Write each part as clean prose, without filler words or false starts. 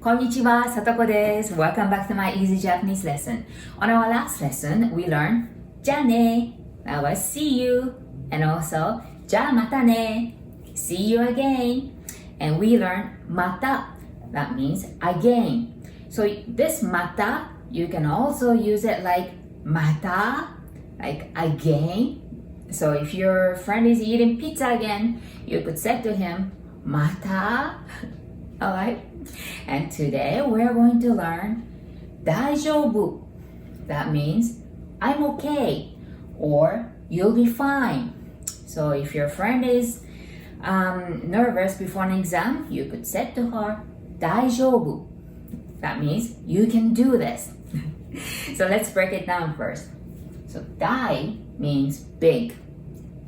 Konnichiwa, Satoko desu. Welcome back to my easy Japanese lesson. On our last lesson, we learned じゃあね. That was see you. And also じゃあまたね. See you again. And we learned また. That means again. So this また, you can also use it like また, like again. So if your friend is eating pizza again, you could say to him また. Alright? And today we're going to learn 大丈夫. That means I'm okay or you'll be fine. So if your friend is nervous before an exam, you could say to her 大丈夫. That means you can do this. So let's break it down first. So 大 means big.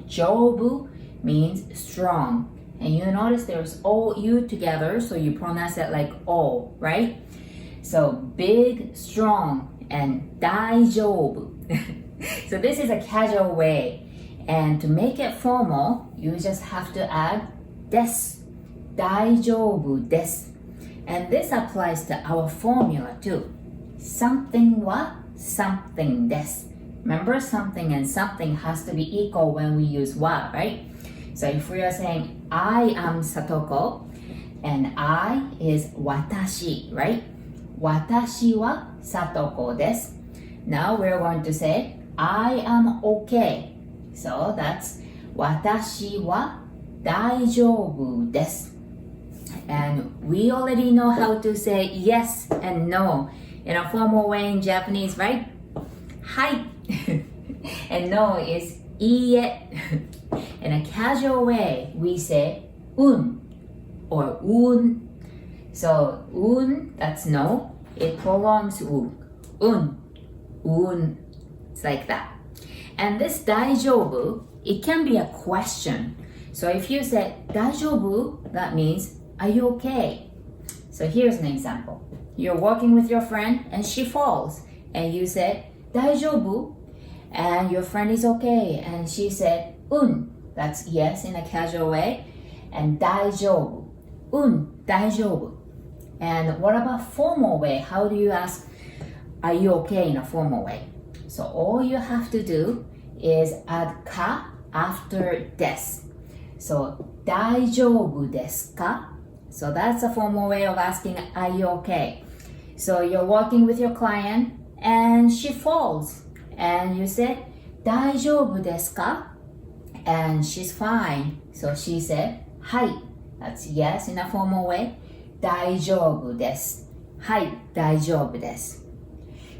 丈夫 means strong. And you notice there's O-U together, so you pronounce it like O, right? So big, strong, and 大丈夫. So this is a casual way. And to make it formal, you just have to add です. 大丈夫です. And this applies to our formula too. Something は something です. Remember, something and something has to be equal when we use は, right? So if we are saying, I am Satoko, and I is 私, right? 私は Satoko です. Now we're going to say, I am okay. So that's 私は大丈夫です. And we already know how to say yes and no in a formal way in Japanese, right? はい. And no is いいえ. In a casual way, we say うん or うん. So うん, that's no. It prolongs う. うん. うん. It's like that. And this 大丈夫, it can be a question. So if you say 大丈夫, that means are you okay? So here's an example. You're walking with your friend and she falls. And you say 大丈夫? And your friend is okay. And she said うん. That's yes in a casual way. And 大丈夫. 大丈夫. And what about formal way? How do you ask, are you okay in a formal way? So all you have to do is add か after です. So 大丈夫ですか? So that's a formal way of asking, are you okay? So you're walking with your client and she falls. And you say, 大丈夫ですか? And she's fine. So she said, はい. That's yes in a formal way. 大丈夫です. はい、大丈夫です.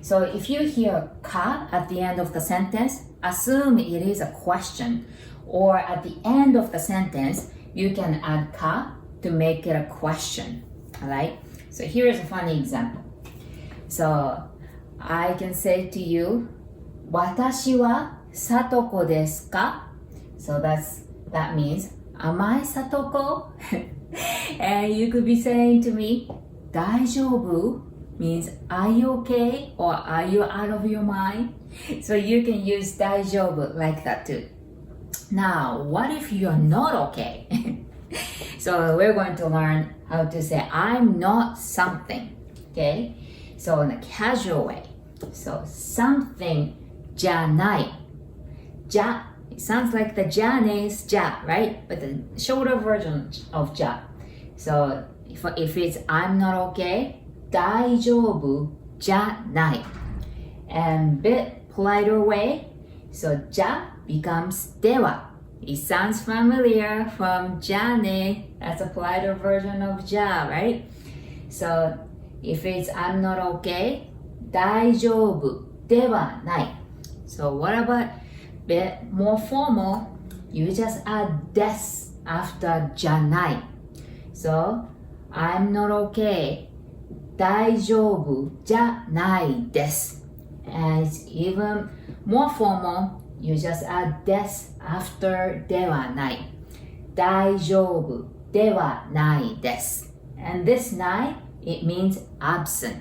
So if you hear か at the end of the sentence, assume it is a question. Or at the end of the sentence, you can add か to make it a question. Alright? So here is a funny example. So I can say to you, 私はSatoko desu ka? So that means, am I Satoko? And you could be saying to me, 大丈夫 means, are you okay? Or are you out of your mind? So you can use 大丈夫 like that too. Now, what if you're not okay? So we're going to learn how to say, I'm not something. Okay? So in a casual way. So something じゃない. じゃ it sounds like the じゃね is じゃ, right? But the shorter version of じゃ. So if it's I'm not okay, 大丈夫じゃない. And bit politer way, so じゃ becomes では. It sounds familiar from じゃね. That's a politer version of じゃ, right? So if it's I'm not okay, 大丈夫ではない. So what about bit more formal? You just add です after じゃない. So I'm not okay. 大丈夫じゃないです. And it's even more formal. You just add です after ではない. 大丈夫ではないです. And this ない, it means absent.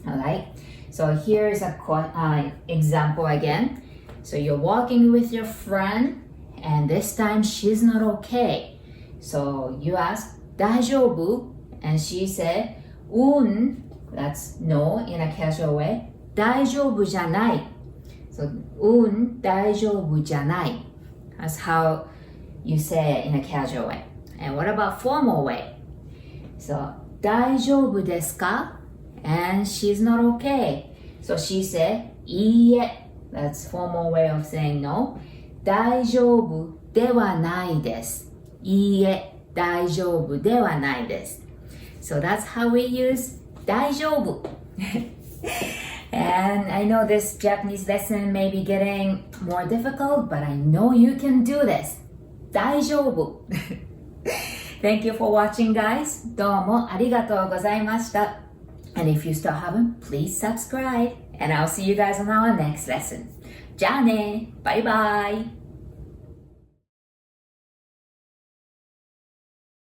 Alright? So here's a example again. So you're walking with your friend and this time she's not okay. So you ask 大丈夫? And she said that's no in a casual way. 大丈夫じゃない. So, 大丈夫じゃない. That's how you say it in a casual way. And what about formal way? So, 大丈夫ですか? And she's not okay. So she said, いいえ. That's formal way of saying no. 大丈夫ではないです. いいえ、大丈夫ではないです. So that's how we use 大丈夫. And I know this Japanese lesson may be getting more difficult, but I know you can do this. 大丈夫. Thank you for watching, guys. どうもありがとうございました. And if you still haven't, please subscribe. And I'll see you guys on our next lesson. じゃあね。バイバイ。